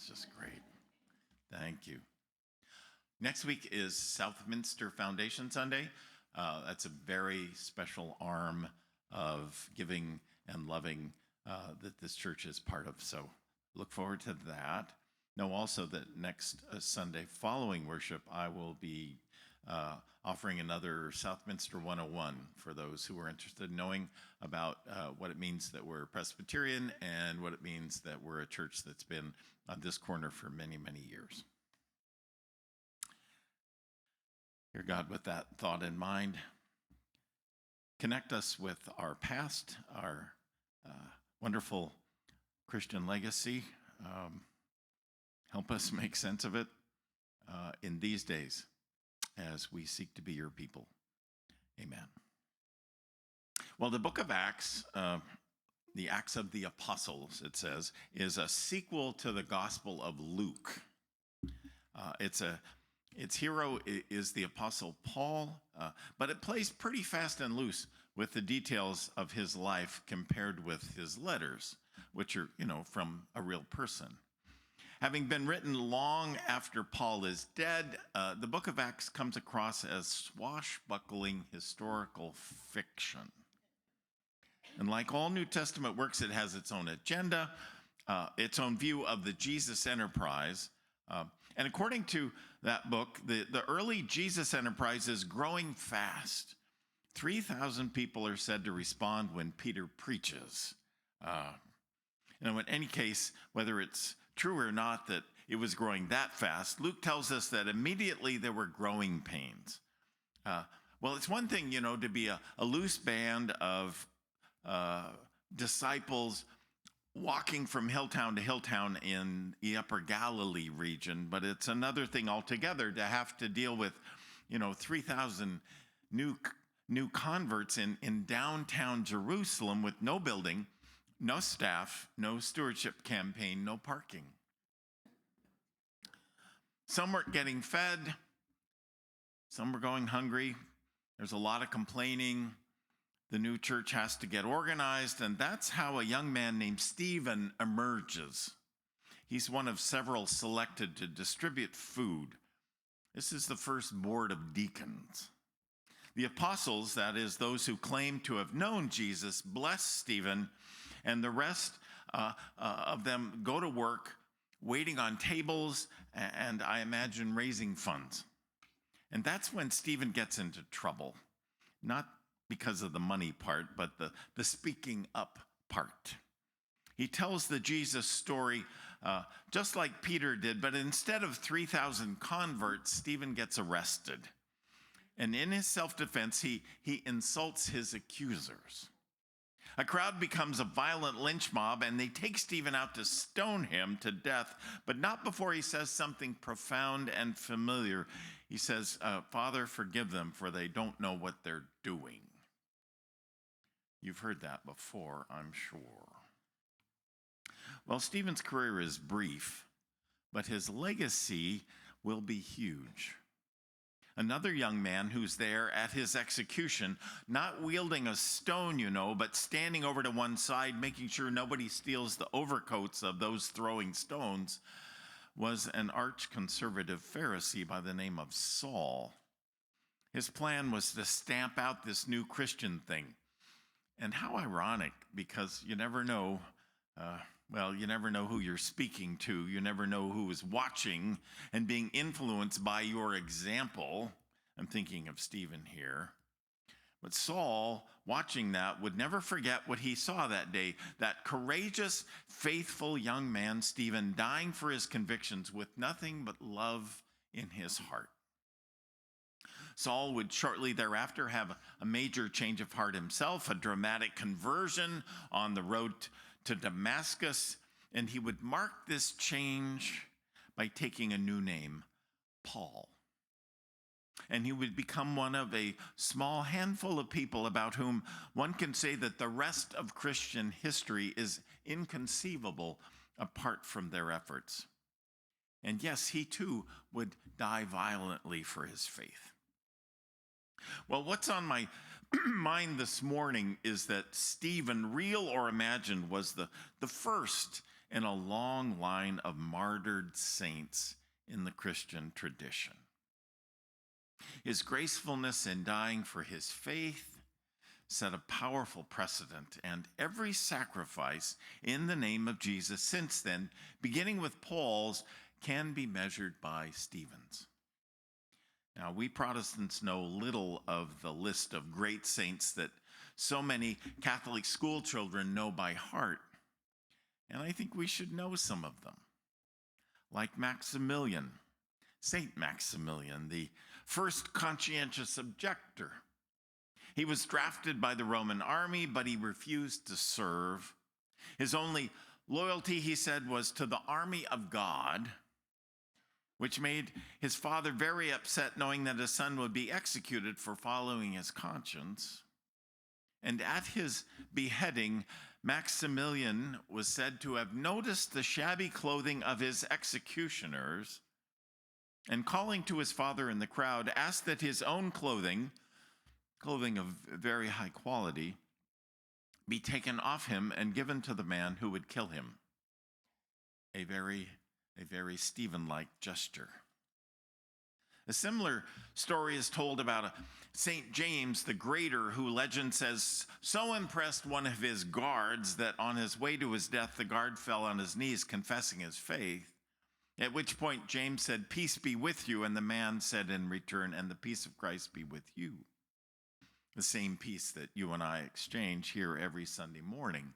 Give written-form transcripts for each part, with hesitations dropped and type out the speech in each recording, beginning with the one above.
It's just great. Thank you. Next week is Southminster Foundation Sunday. That's a very special arm of giving and loving that this church is part of. So look forward to that. Know also that next Sunday following worship, I will be offering another Southminster 101 for those who are interested in knowing about what it means that we're Presbyterian and what it means that we're a church that's been on this corner for many, many years. Dear God, with that thought in mind, connect us with our past, our wonderful Christian legacy. Help us make sense of it in these days as we seek to be your people. Amen. Well, the book of Acts, the Acts of the Apostles, it says, is a sequel to the Gospel of Luke. Its hero is the Apostle Paul, but it plays pretty fast and loose with the details of his life compared with his letters, which are, from a real person. Having been written long after Paul is dead, the book of Acts comes across as swashbuckling historical fiction. And like all New Testament works, it has its own agenda, its own view of the Jesus enterprise. And according to that book, the early Jesus enterprise is growing fast. 3,000 people are said to respond when Peter preaches. In any case, whether it's true or not that it was growing that fast, Luke tells us that immediately there were growing pains. Well, it's one thing, to be a loose band of disciples walking from hilltown to hilltown in the upper Galilee region, but it's another thing altogether to have to deal with, 3,000 new converts in downtown Jerusalem with no building, no staff, no stewardship campaign, no parking. Some weren't getting fed. Some were going hungry. There's a lot of complaining. The new church has to get organized, and that's how a young man named Stephen emerges. He's one of several selected to distribute food. This is the first board of deacons. The apostles, that is, those who claim to have known Jesus, bless Stephen, and the rest of them go to work waiting on tables and, I imagine, raising funds. And that's when Stephen gets into trouble, not because of the money part, but the speaking up part. He tells the Jesus story just like Peter did, but instead of 3,000 converts, Stephen gets arrested. And in his self-defense, he insults his accusers. A crowd becomes a violent lynch mob, and they take Stephen out to stone him to death, but not before he says something profound and familiar. He says, Father, forgive them, for they don't know what they're doing. You've heard that before, I'm sure. Well, Stephen's career is brief, but his legacy will be huge. Another young man who's there at his execution, not wielding a stone, but standing over to one side, making sure nobody steals the overcoats of those throwing stones, was an arch-conservative Pharisee by the name of Saul. His plan was to stamp out this new Christian thing. And how ironic, because you never know, you never know who you're speaking to. You never know who is watching and being influenced by your example. I'm thinking of Stephen here. But Saul, watching that, would never forget what he saw that day. That courageous, faithful young man, Stephen, dying for his convictions with nothing but love in his heart. Saul would shortly thereafter have a major change of heart himself, a dramatic conversion on the road to Damascus, and he would mark this change by taking a new name, Paul. And he would become one of a small handful of people about whom one can say that the rest of Christian history is inconceivable apart from their efforts. And yes, he too would die violently for his faith. Well, what's on my mind this morning is that Stephen, real or imagined, was the first in a long line of martyred saints in the Christian tradition. His gracefulness in dying for his faith set a powerful precedent, and every sacrifice in the name of Jesus since then, beginning with Paul's, can be measured by Stephen's. Now, we Protestants know little of the list of great saints that so many Catholic school children know by heart, and I think we should know some of them, like Maximilian, Saint Maximilian, the first conscientious objector. He was drafted by the Roman army, but he refused to serve. His only loyalty, he said, was to the army of God, which made his father very upset knowing that his son would be executed for following his conscience. And at his beheading, Maximilian was said to have noticed the shabby clothing of his executioners, and calling to his father in the crowd, asked that his own clothing of very high quality, be taken off him and given to the man who would kill him. A very Stephen-like gesture. A similar story is told about St. James the Greater, who legend says so impressed one of his guards that on his way to his death, the guard fell on his knees confessing his faith, at which point James said, "Peace be with you," and the man said in return, "And the peace of Christ be with you." The same peace that you and I exchange here every Sunday morning,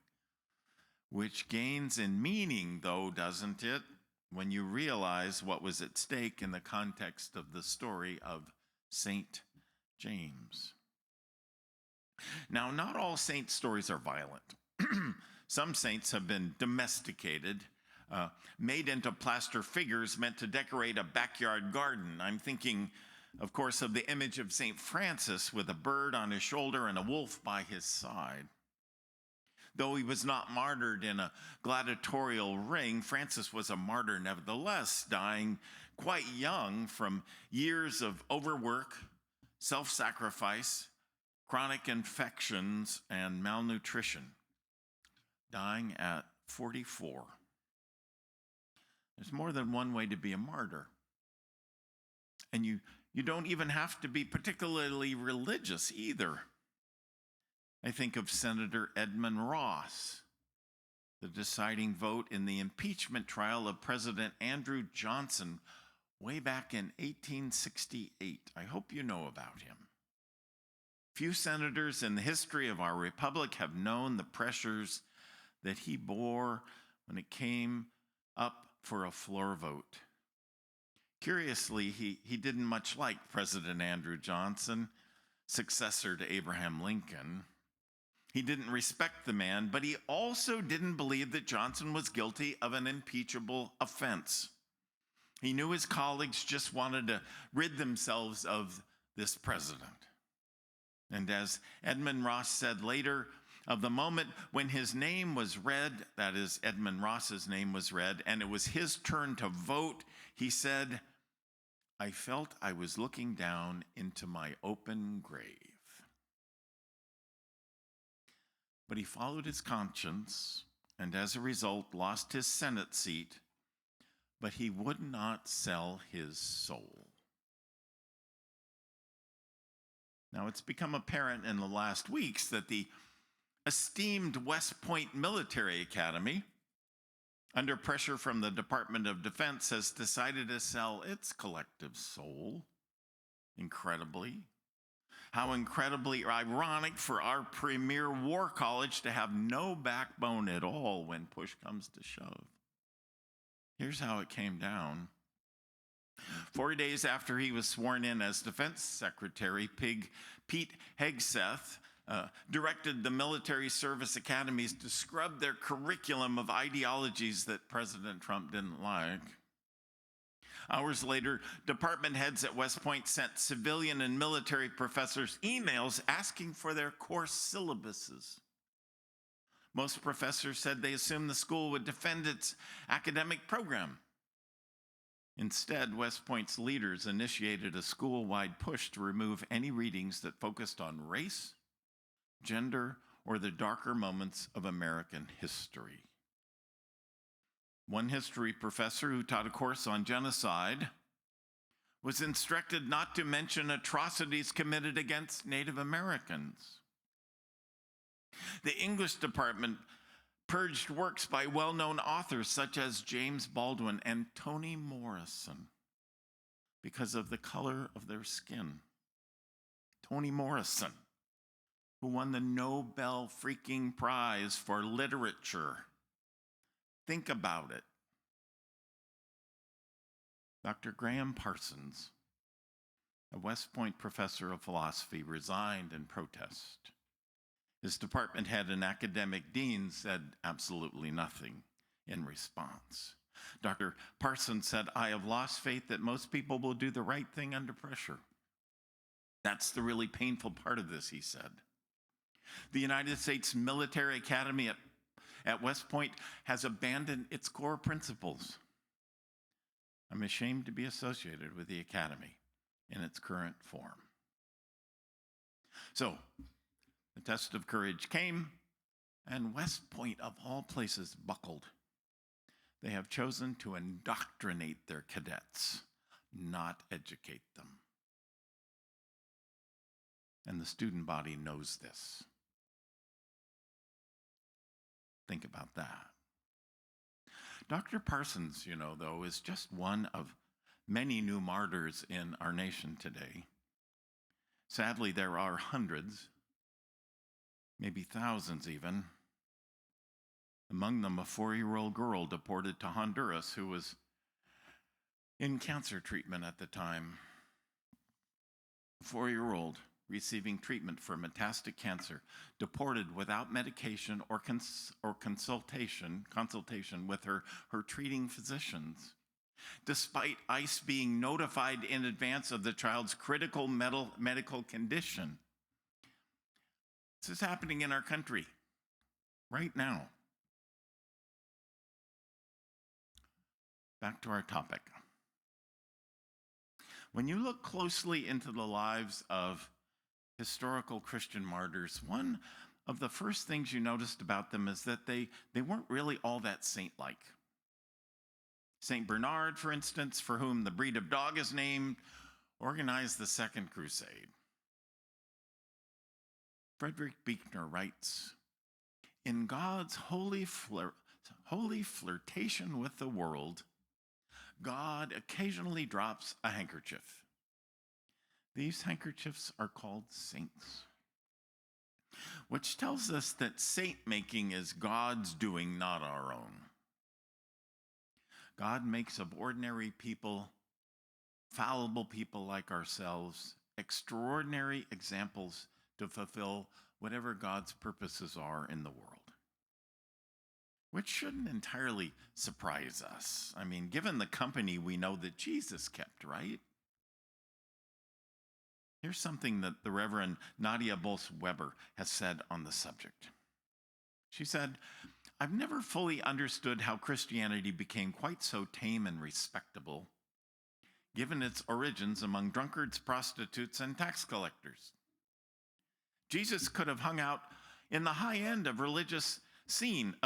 which gains in meaning, though, doesn't it, when you realize what was at stake in the context of the story of St. James. Now, not all saint stories are violent. Some saints have been domesticated, made into plaster figures meant to decorate a backyard garden. I'm thinking, of course, of the image of St. Francis with a bird on his shoulder and a wolf by his side. Though he was not martyred in a gladiatorial ring, Francis was a martyr nevertheless, dying quite young from years of overwork, self-sacrifice, chronic infections, and malnutrition. Dying at 44. There's more than one way to be a martyr. And you don't even have to be particularly religious either. I think of Senator Edmund Ross, the deciding vote in the impeachment trial of President Andrew Johnson way back in 1868. I hope you know about him. Few senators in the history of our republic have known the pressures that he bore when it came up for a floor vote. Curiously, he didn't much like President Andrew Johnson, successor to Abraham Lincoln. He didn't respect the man, but he also didn't believe that Johnson was guilty of an impeachable offense. He knew his colleagues just wanted to rid themselves of this president. And as Edmund Ross said later, of the moment when his name was read, that is, Edmund Ross's name was read, and it was his turn to vote, he said, "I felt I was looking down into my open grave." But he followed his conscience, and as a result lost his Senate seat, but he would not sell his soul. Now, it's become apparent in the last weeks that the esteemed West Point Military Academy, under pressure from the Department of Defense, has decided to sell its collective soul. Incredibly. How incredibly ironic for our premier war college to have no backbone at all when push comes to shove. Here's how it came down. 4 days after he was sworn in as Defense Secretary, Pete Hegseth directed the military service academies to scrub their curriculum of ideologies that President Trump didn't like. Hours later, department heads at West Point sent civilian and military professors emails asking for their course syllabuses. Most professors said they assumed the school would defend its academic program. Instead, West Point's leaders initiated a school-wide push to remove any readings that focused on race, gender, or the darker moments of American history. One history professor who taught a course on genocide was instructed not to mention atrocities committed against Native Americans. The English department purged works by well-known authors such as James Baldwin and Toni Morrison because of the color of their skin. Toni Morrison, who won the Nobel freaking Prize for Literature. Think about it. Dr. Graham Parsons, a West Point professor of philosophy, resigned in protest. His department head and academic dean said absolutely nothing in response. Dr. Parsons said, "I have lost faith that most people will do the right thing under pressure." That's the really painful part of this, he said. The United States Military Academy at West Point has abandoned its core principles. I'm ashamed to be associated with the academy in its current form. So, the test of courage came, and West Point, of all places, buckled. They have chosen to indoctrinate their cadets, not educate them. And the student body knows this. Think about that. Dr. Parsons, though, is just one of many new martyrs in our nation today. Sadly, there are hundreds, maybe thousands even. Among them, a 4-year-old girl deported to Honduras who was in cancer treatment at the time. A 4-year-old receiving treatment for metastatic cancer, deported without medication or consultation with her treating physicians. Despite ICE being notified in advance of the child's critical medical condition. This is happening in our country right now. Back to our topic. When you look closely into the lives of historical Christian martyrs, one of the first things you noticed about them is that they weren't really all that saint-like. St. Bernard, for instance, for whom the breed of dog is named, organized the Second Crusade. Frederick Buechner writes, "In God's holy flirtation with the world, God occasionally drops a handkerchief. These handkerchiefs are called saints," which tells us that saint-making is God's doing, not our own. God makes of ordinary people, fallible people like ourselves, extraordinary examples to fulfill whatever God's purposes are in the world. Which shouldn't entirely surprise us. I mean, given the company we know that Jesus kept, right? Here's something that the Reverend Nadia Bolz-Weber has said on the subject. She said, "I've never fully understood how Christianity became quite so tame and respectable, given its origins among drunkards, prostitutes, and tax collectors. Jesus could have hung out in the high end of the religious scene,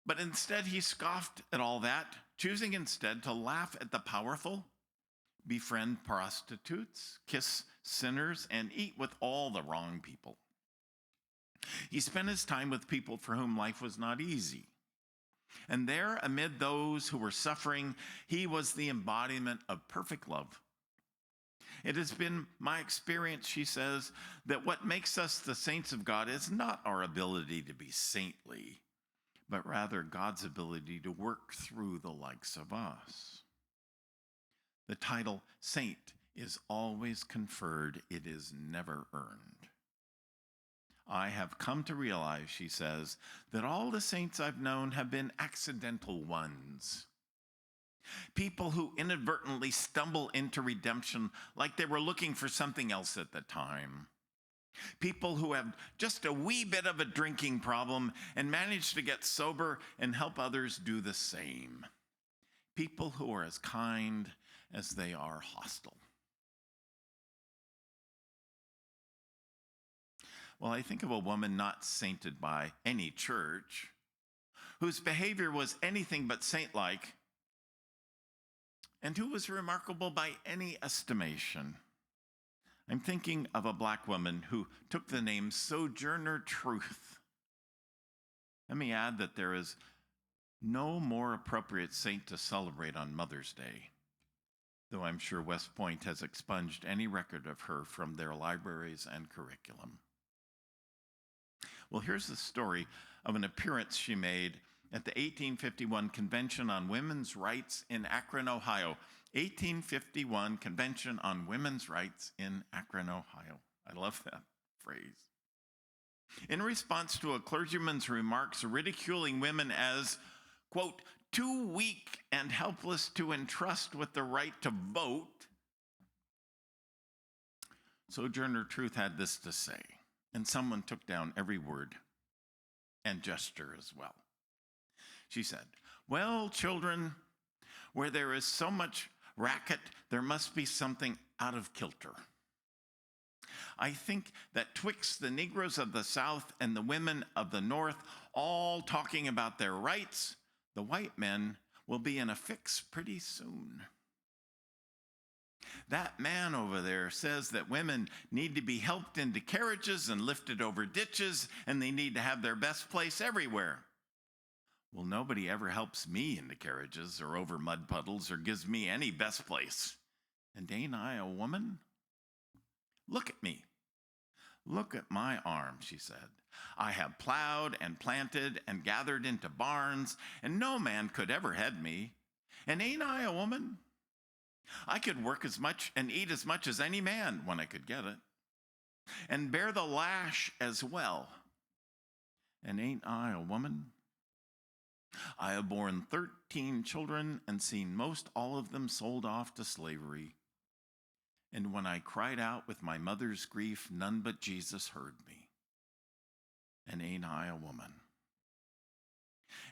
but instead he scoffed at all that, choosing instead to laugh at the powerful, befriend prostitutes, kiss sinners, and eat with all the wrong people. He spent his time with people for whom life was not easy. And there, amid those who were suffering, he was the embodiment of perfect love. It has been my experience," she says, "that what makes us the saints of God is not our ability to be saintly, but rather God's ability to work through the likes of us. The title saint is always conferred, it is never earned. I have come to realize," she says, "that all the saints I've known have been accidental ones. People who inadvertently stumble into redemption like they were looking for something else at the time. People who have just a wee bit of a drinking problem and manage to get sober and help others do the same. People who are as kind as they are hostile." Well, I think of a woman not sainted by any church, whose behavior was anything but saint-like, and who was remarkable by any estimation. I'm thinking of a Black woman who took the name Sojourner Truth. Let me add that there is no more appropriate saint to celebrate on Mother's Day, though I'm sure West Point has expunged any record of her from their libraries and curriculum. Well, here's the story of an appearance she made at the 1851 Convention on Women's Rights in Akron, Ohio. 1851 Convention on Women's Rights in Akron, Ohio. I love that phrase. In response to a clergyman's remarks ridiculing women as, quote, too weak and helpless to entrust with the right to vote, Sojourner Truth had this to say, and someone took down every word and gesture as well. She said, well, children, where there is so much racket, there must be something out of kilter. I think that twixt the Negroes of the South and the women of the North all talking about their rights, the white men will be in a fix pretty soon. That man over there says that women need to be helped into carriages and lifted over ditches, and they need to have their best place everywhere. Well, nobody ever helps me into carriages or over mud puddles or gives me any best place. And ain't I a woman? Look at me. Look at my arm, she said. I have plowed and planted and gathered into barns, and no man could ever head me. And ain't I a woman? I could work as much and eat as much as any man when I could get it, and bear the lash as well. And ain't I a woman? I have borne 13 children and seen most all of them sold off to slavery. And when I cried out with my mother's grief, none but Jesus heard me. And ain't I a woman?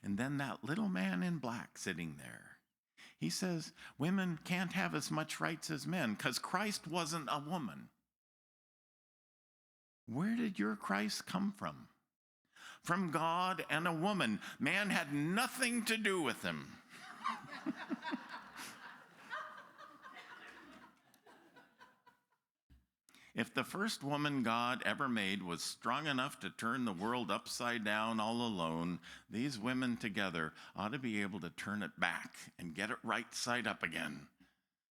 And then that little man in black sitting there, he says women can't have as much rights as men because Christ wasn't a woman. Where did your Christ come from? From God and a woman. Man had nothing to do with him. If the first woman God ever made was strong enough to turn the world upside down all alone, these women together ought to be able to turn it back and get it right side up again.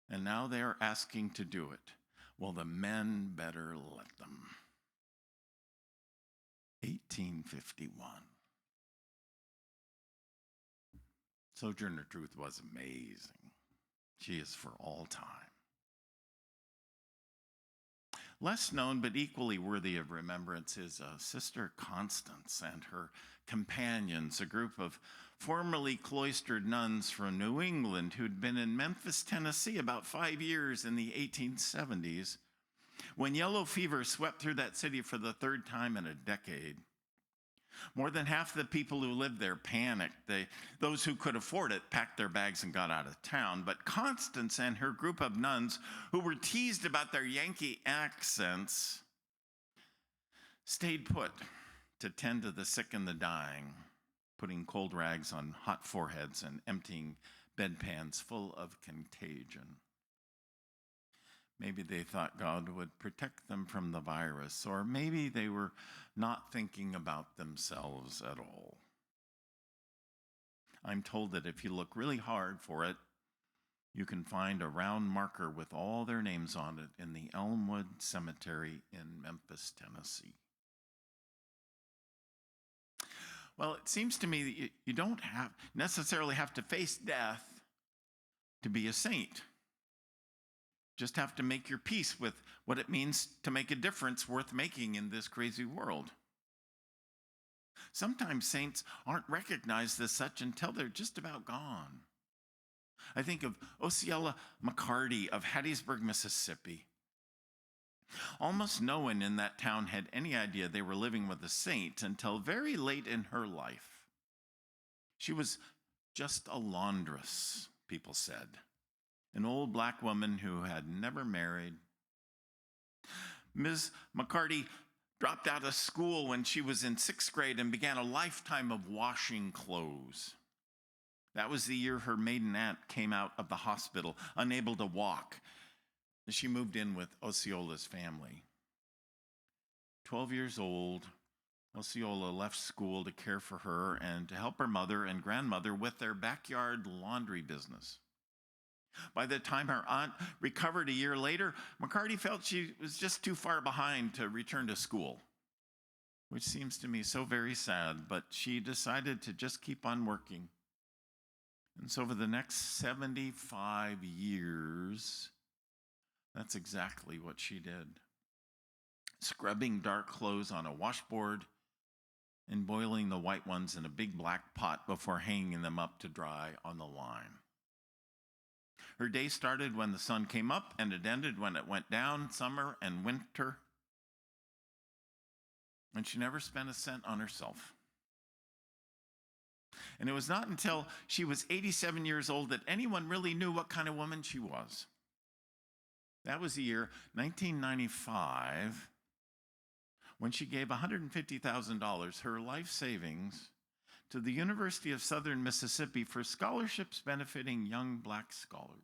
And now they are asking to do it. Well, the men better let them. 1851. Sojourner Truth was amazing. She is for all time. Less known but equally worthy of remembrance is Sister Constance and her companions, a group of formerly cloistered nuns from New England who'd been in Memphis, Tennessee about 5 years in the 1870s when yellow fever swept through that city for the third time in a decade. More than half the people who lived there panicked. Those who could afford it packed their bags and got out of town. But Constance and her group of nuns, who were teased about their Yankee accents, stayed put to tend to the sick and the dying, putting cold rags on hot foreheads and emptying bedpans full of contagion. Maybe they thought God would protect them from the virus, or maybe they were not thinking about themselves at all. I'm told that if you look really hard for it, you can find a round marker with all their names on it in the Elmwood Cemetery in Memphis, Tennessee. Well, it seems to me that you don't necessarily have to face death to be a saint. Just have to make your peace with what it means to make a difference worth making in this crazy world. Sometimes saints aren't recognized as such until they're just about gone. I think of Osceola McCarty of Hattiesburg, Mississippi. Almost no one in that town had any idea they were living with a saint until very late in her life. She was just a laundress, people said. An old black woman who had never married. Ms. McCarty dropped out of school when she was in 6th grade and began a lifetime of washing clothes. That was the year her maiden aunt came out of the hospital, unable to walk. She moved in with Osceola's family. 12 years old, Osceola left school to care for her and to help her mother and grandmother with their backyard laundry business. By the time her aunt recovered a year later, McCarty felt she was just too far behind to return to school, which seems to me so very sad, but she decided to just keep on working. And so for the next 75 years, that's exactly what she did. Scrubbing dark clothes on a washboard and boiling the white ones in a big black pot before hanging them up to dry on the line. Her day started when the sun came up and it ended when it went down, summer and winter. And she never spent a cent on herself. And it was not until she was 87 years old that anyone really knew what kind of woman she was. That was the year 1995, when she gave $150,000, her life savings, to the University of Southern Mississippi for scholarships benefiting young black scholars.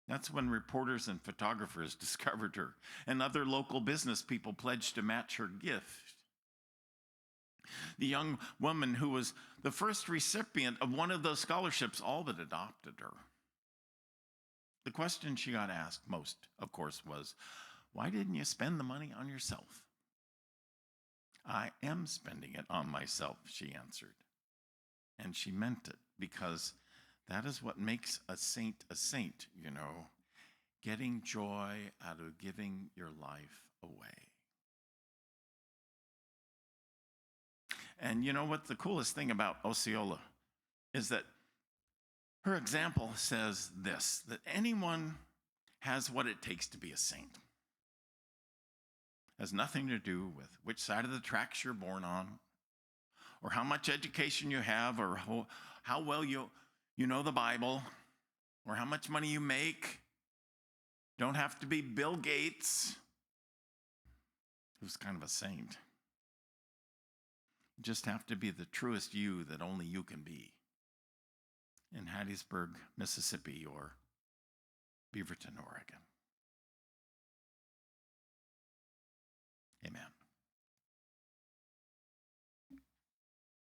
That's when reporters and photographers discovered her, and other local business people pledged to match her gift. The young woman who was the first recipient of one of those scholarships all but adopted her. The question she got asked most, of course, was, "Why didn't you spend the money on yourself?" "I am spending it on myself," she answered. And she meant it, because that is what makes a saint, you know, getting joy out of giving your life away. And you know what the coolest thing about Osceola is that her example says this, that anyone has what it takes to be a saint. It has nothing to do with which side of the tracks you're born on, or how much education you have, or how well you know the Bible, or how much money you make. Don't have to be Bill Gates, who's kind of a saint. You just have to be the truest you that only you can be, in Hattiesburg, Mississippi, or Beaverton, Oregon. Amen.